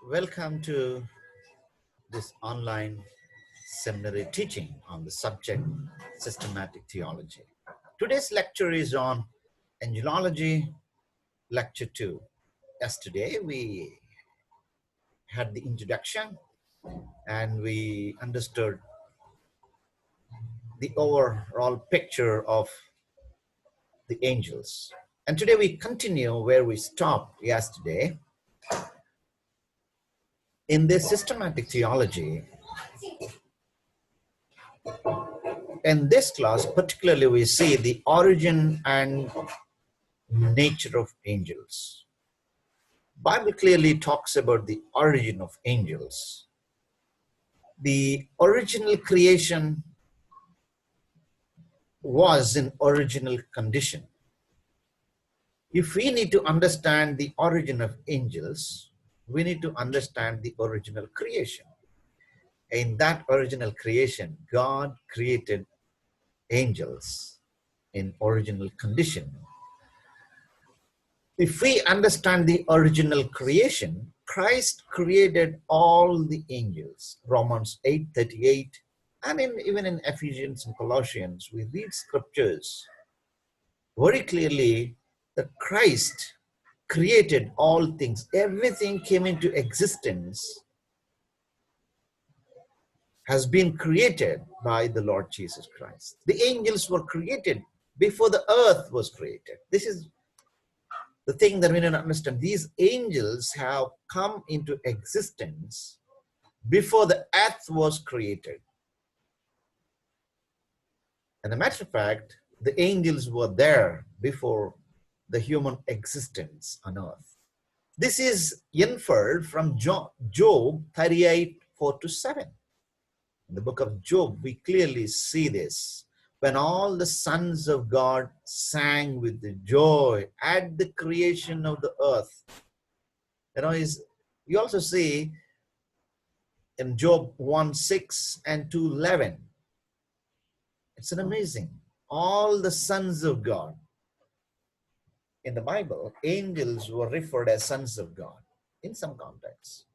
Welcome to this online seminary teaching on the subject systematic theology. Today's lecture is on Angelology, Lecture-2. Yesterday we had the introduction and we understood the overall picture of the angels. And today we continue where we stopped yesterday. In this systematic theology, in this class particularly we see the origin and nature of angels. Bible clearly talks about the origin of angels. The original creation was in original condition. If we need to understand the origin of angels, we need to understand the original creation. In that original creation, God created angels in original condition. If we understand the original creation, Christ created all the angels. Romans 8:38, and even in Ephesians and Colossians, we read scriptures very clearly that Christ created all things. Everything came into existence has been created by the Lord Jesus Christ. The angels were created before the earth was created. This is the thing that we need to understand. These angels have come into existence before the earth was created. And a matter of fact, the angels were there before the human existence on earth. This is inferred from Job 38:4-7. In the book of Job, we clearly see this. When all the sons of God sang with the joy at the creation of the earth. You also see in Job 1:6 and 2:11. It's an amazing. All the sons of God. In the Bible, angels were referred as sons of God in some contexts.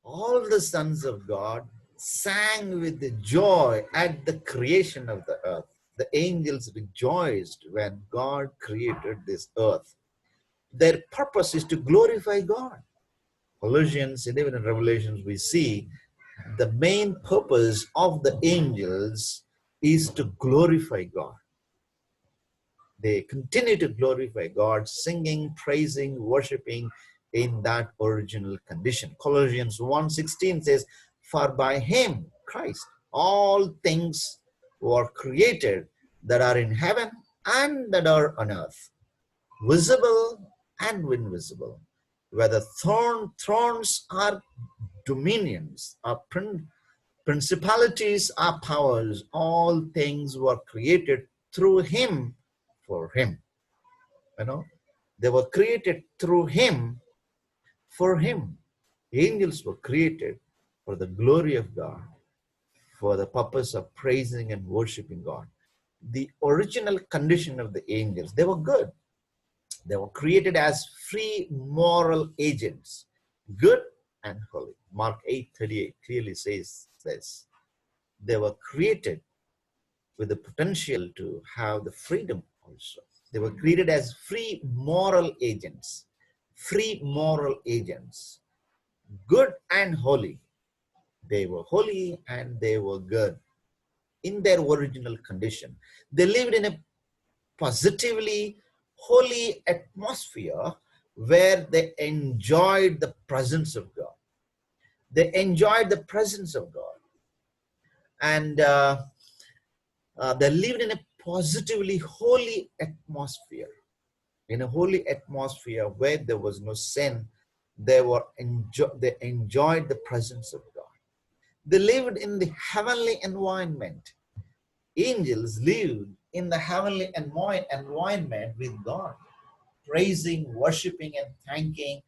All the sons of God sang with the joy at the creation of the earth. The angels rejoiced when God created this earth. Their purpose is to glorify God. Colossians and even in Revelations, we see the main purpose of the angels is to glorify God. They continue to glorify God, singing, praising, worshiping in that original condition. Colossians 1:16 says, for by him, Christ, all things were created that are in heaven and that are on earth, visible and invisible, whether thrones are dominions, or principalities are powers, all things were created through him, for him. They were created through him, for him. Angels were created for the glory of God, for the purpose of praising and worshiping God. The original condition of the angels, they were good. They were created as free moral agents, good and holy. Mark 8:38 clearly says this. They were created with the potential to have the freedom also. They were created as free moral agents, good and holy. They were holy and they were good in their original condition. They lived in a positively holy atmosphere where they enjoyed the presence of God. They enjoyed the presence of God. And they lived in a positively holy atmosphere. In a holy atmosphere where there was no sin, they enjoyed the presence of God. They lived in the heavenly environment. Angels lived in the heavenly environment with God, praising, worshiping, and thanking,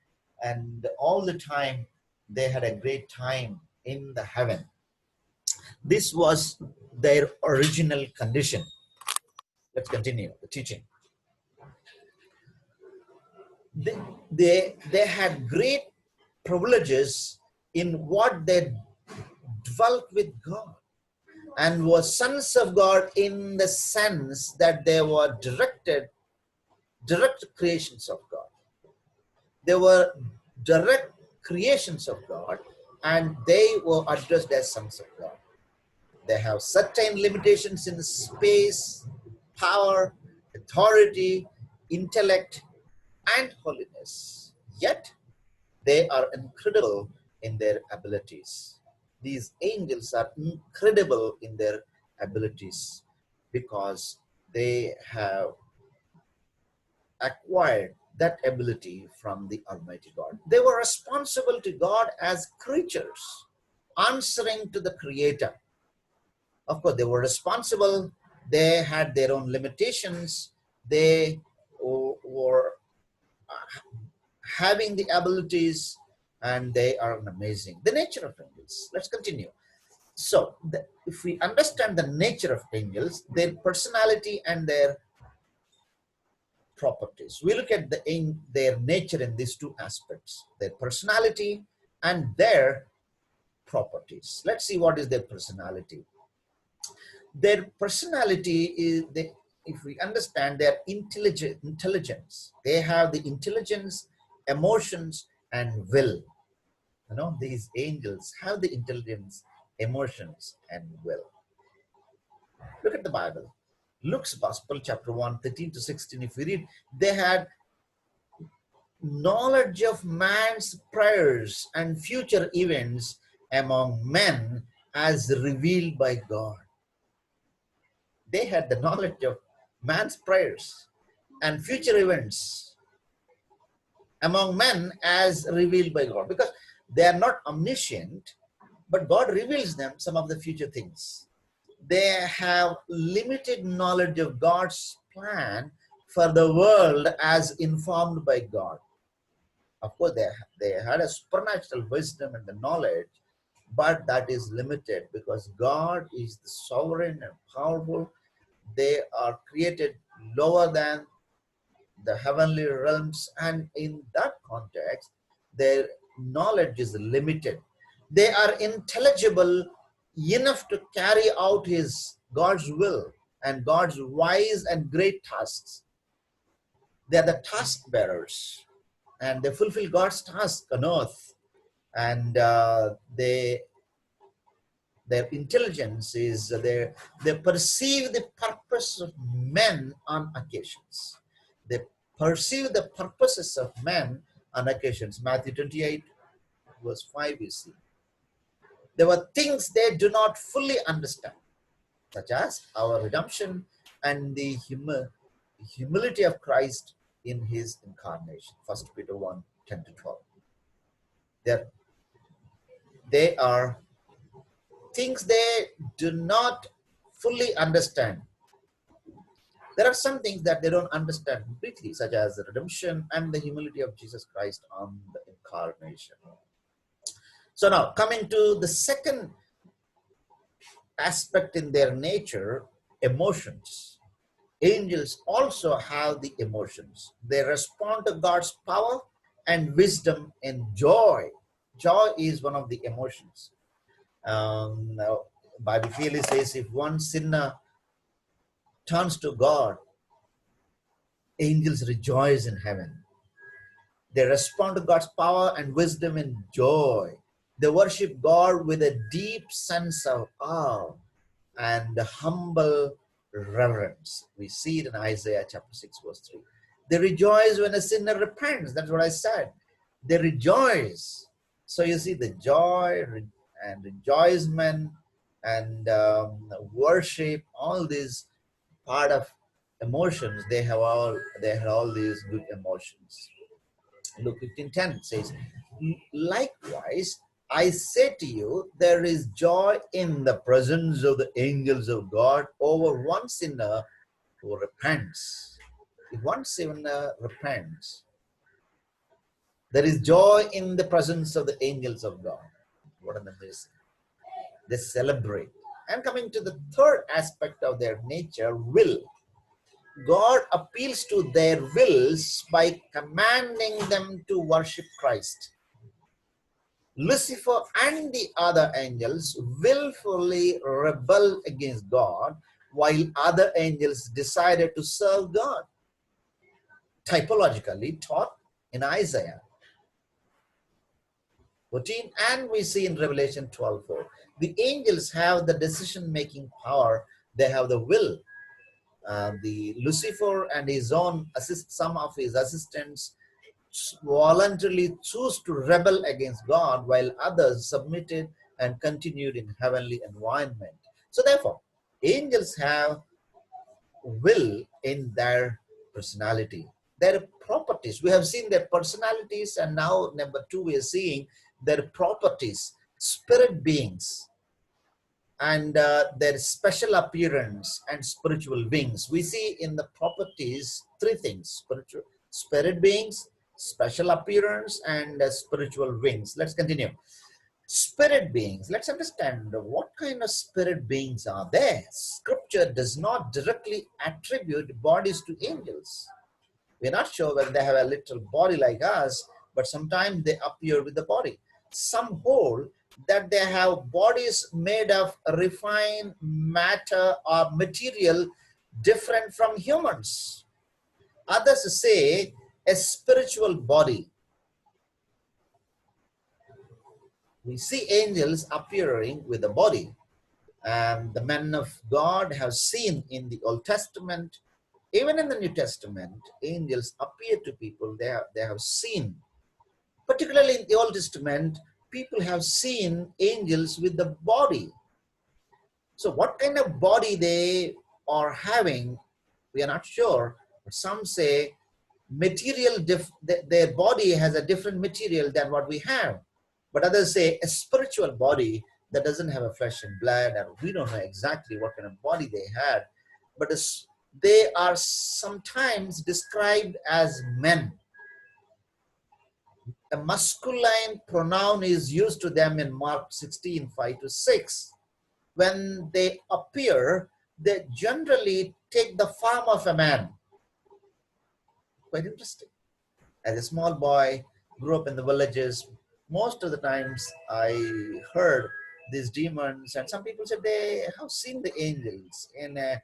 and all the time they had a great time in the heaven. This was their original condition. Let's continue the teaching. They had great privileges in what they dwelt with God, and were sons of God in the sense that they were direct creations of God. They were direct creations of God, and they were addressed as sons of God. They have certain limitations in space, power, authority, intellect, and holiness. Yet, they are incredible in their abilities. These angels are incredible in their abilities because they have acquired that ability from the Almighty God. They were responsible to God as creatures, answering to the Creator. Of course, they were responsible. They had their own limitations. They were having the abilities, and they are amazing. The nature of angels. Let's continue. So, if we understand the nature of angels, their personality and their properties, we look at their nature in these two aspects: their personality and their properties. Let's see what is their personality. Their personality is, if we understand their intelligence, they have the intelligence, emotions, and will. You know, these angels have the intelligence, emotions, and will. Look at the Bible. Luke's Gospel, chapter 1, 13 to 16. If we read, they had knowledge of man's prayers and future events among men as revealed by God. They had the knowledge of man's prayers and future events among men as revealed by God, because they are not omniscient, but God reveals them some of the future things. They have limited knowledge of God's plan for the world as informed by God. Of course, they had a supernatural wisdom and the knowledge, but that is limited because God is the sovereign and powerful. They are created lower than the heavenly realms, and in that context, their knowledge is limited. They are intelligible enough to carry out God's will and God's wise and great tasks. They are the task bearers, and they fulfill God's task on earth, and their intelligence is they perceive the purpose of men on occasions. They perceive the purposes of men on occasions. Matthew 28 verse 5, you see. There were things they do not fully understand, such as our redemption and the humility of Christ in his incarnation. 1 Peter 1, 10 to 12. They are things they do not fully understand. There are some things that they don't understand completely, such as the redemption and the humility of Jesus Christ on the incarnation. So now, coming to the second aspect in their nature, emotions. Angels also have the emotions. They respond to God's power and wisdom and joy. Joy is one of the emotions. Now, Bible clearly says if one sinner turns to God, angels rejoice in heaven. They respond to God's power and wisdom and joy. They worship God with a deep sense of awe and humble reverence. We see it in Isaiah chapter 6 verse 3. They rejoice when a sinner repents. That's what I said. They rejoice. So you see the joy and rejoicement and worship, all these part of emotions. They had all these good emotions. Luke 15:10 says, likewise, I say to you, there is joy in the presence of the angels of God over one sinner who repents. If one sinner repents, there is joy in the presence of the angels of God. What an amazing. They celebrate. And coming to the third aspect of their nature, will. God appeals to their wills by commanding them to worship Christ. Lucifer and the other angels willfully rebelled against God, while other angels decided to serve God, typologically taught in Isaiah 14, and we see in Revelation 12:4. The angels have the decision-making power, they have the will. The Lucifer and his own some of his assistants voluntarily choose to rebel against God, while others submitted and continued in heavenly environment. So therefore, angels have will in their personality, their properties. We have seen their personalities, and now number two, we are seeing their properties, spirit beings, and their special appearance and spiritual wings. We see in the properties three things: spiritual, spirit beings, special appearance, and spiritual wings. Let's continue. Spirit beings. Let's understand what kind of spirit beings are there. Scripture does not directly attribute bodies to angels. We're not sure whether they have a literal body like us, but sometimes they appear with the body. Some hold that they have bodies made of refined matter or material different from humans. Others say a spiritual body. We see angels appearing with a body. And the men of God have seen in the Old Testament, even in the New Testament, angels appear to people. They have seen. Particularly in the Old Testament, people have seen angels with the body. So what kind of body they are having, we are not sure. But some say material, their body has a different material than what we have. But others say a spiritual body that doesn't have a flesh and blood, and we don't know exactly what kind of body they had. But they are sometimes described as men. A masculine pronoun is used to them in Mark 16:5-6. When they appear, they generally take the form of a man. Quite interesting. As a small boy, grew up in the villages, most of the times I heard these demons, and some people said they have seen the angels in a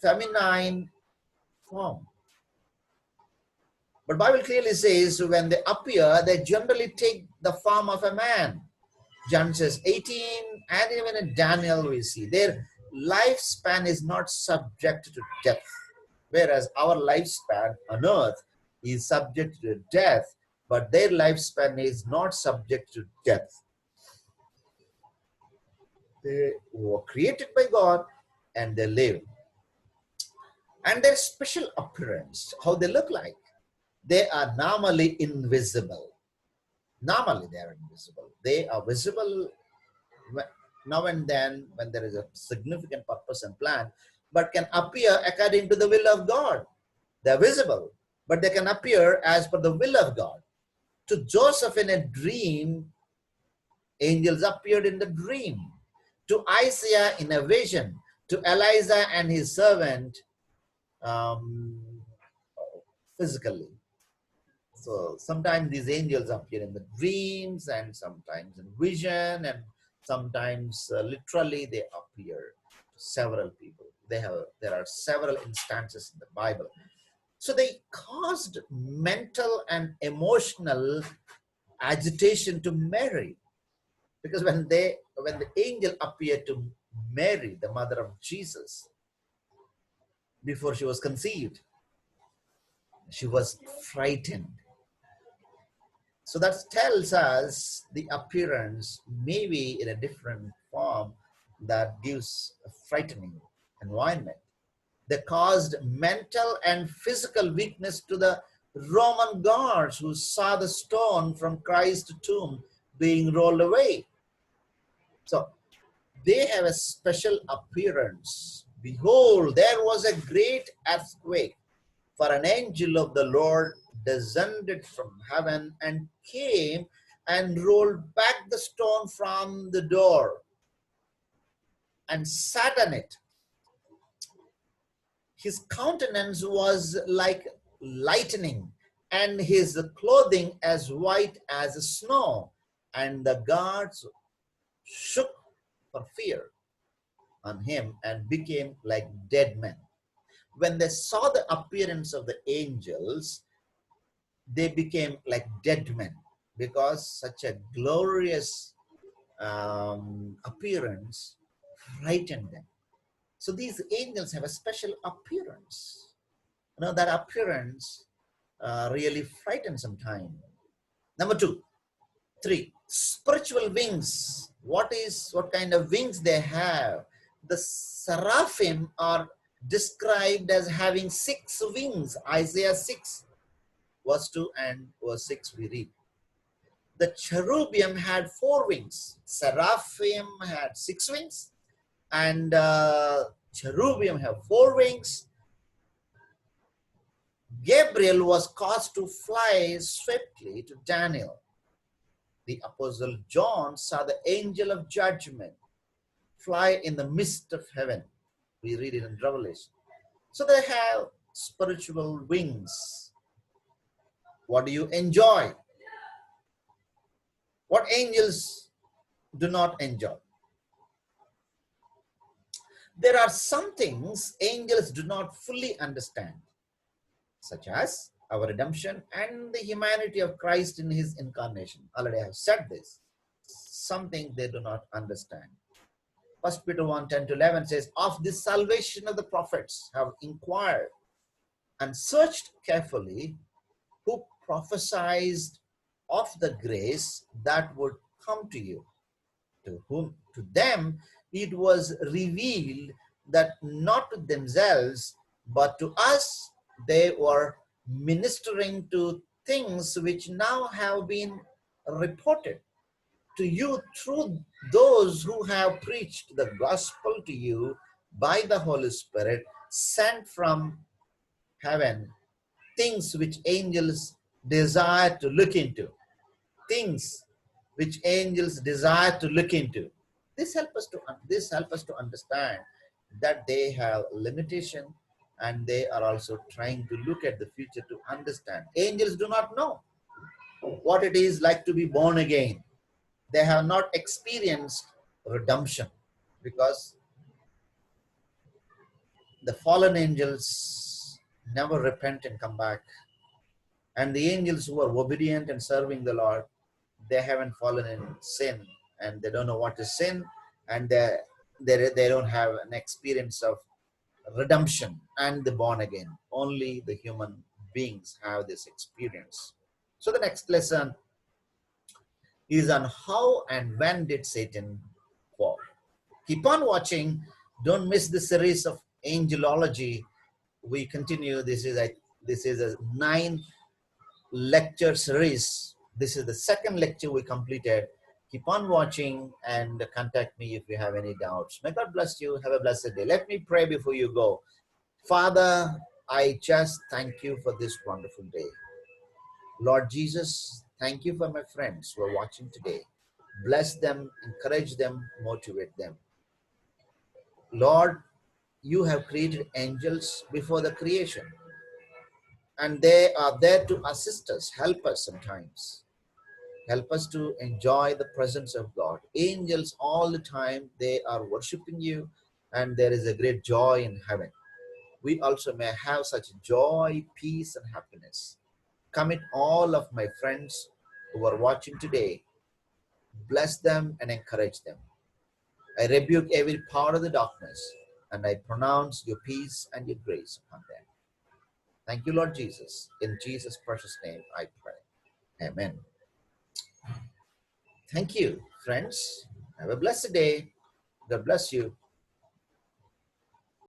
feminine form. But Bible clearly says when they appear, they generally take the form of a man. Genesis 18, and even in Daniel we see their lifespan is not subject to death, whereas our lifespan on earth is subject to death, but their lifespan is not subject to death. They were created by God and they live. And their special appearance, how they look like, they are normally invisible. Normally they are invisible. They are visible now and then when there is a significant purpose and plan, but can appear according to the will of God. They are visible, but they can appear as per the will of God. To Joseph in a dream, angels appeared in the dream. To Isaiah in a vision. To Elijah and his servant um, physically. So sometimes these angels appear in the dreams, and sometimes in vision, and sometimes literally they appear to several people. There are several instances in the Bible. So they caused mental and emotional agitation to Mary, because when the angel appeared to Mary, the mother of Jesus, before she was conceived, she was frightened. So that tells us the appearance maybe in a different form that gives a frightening environment. They caused mental and physical weakness to the Roman guards who saw the stone from Christ's tomb being rolled away. So they have a special appearance. Behold, there was a great earthquake, for an angel of the Lord descended from heaven and came and rolled back the stone from the door and sat on it. His countenance was like lightning, and his clothing as white as snow. And the guards shook for fear on him and became like dead men. When they saw the appearance of the angels, they became like dead men, because such a glorious appearance frightened them. So these angels have a special appearance. You know, that appearance really frightens sometimes. Number two, three, spiritual wings. What kind of wings they have? The seraphim are described as having 6 wings. Isaiah 6, verse 2 and verse 6 we read. The cherubim had 4 wings. Seraphim had 6 wings, and cherubim have 4 wings. Gabriel was caused to fly swiftly to Daniel. The apostle John saw the angel of judgment fly in the midst of heaven. We read it in Revelation. So they have spiritual wings. What do you enjoy? What angels do not enjoy? There are some things angels do not fully understand, such as our redemption and the humanity of Christ in his incarnation. Already I have said this. Something they do not understand. 1 Peter 1, 10 to 11 says, of this salvation of the prophets have inquired and searched carefully, who prophesied of the grace that would come to you, to them it was revealed that not to themselves but to us they were ministering to things which now have been reported to you through those who have preached the gospel to you by the Holy Spirit sent from heaven, things which angels desire to look into. Things which angels desire to look into. This help us to understand that they have limitation, and they are also trying to look at the future to understand. Angels do not know what it is like to be born again. They have not experienced redemption, because the fallen angels never repent and come back. And the angels who are obedient and serving the Lord, they haven't fallen in sin, and they don't know what is sin, and they don't have an experience of redemption and the born again. Only the human beings have this experience. So the next lesson is on how and when did Satan fall. Keep on watching. Don't miss the series of Angelology. We continue. This is a 9-lecture series. This is the second lecture we completed. Keep on watching and contact me if you have any doubts. May God bless you. Have a blessed day. Let me pray before you go. Father, I just thank you for this wonderful day. Lord Jesus, thank you for my friends who are watching today. Bless them, encourage them, motivate them. Lord, you have created angels before the creation, and they are there to assist us, help us sometimes. Help us to enjoy the presence of God. Angels all the time, they are worshiping you, and there is a great joy in heaven. We also may have such joy, peace, and happiness. Commit all of my friends who are watching today. Bless them and encourage them. I rebuke every power of the darkness, and I pronounce your peace and your grace upon them. Thank you, Lord Jesus. In Jesus' precious name, I pray. Amen. Thank you, friends. Have a blessed day. God bless you.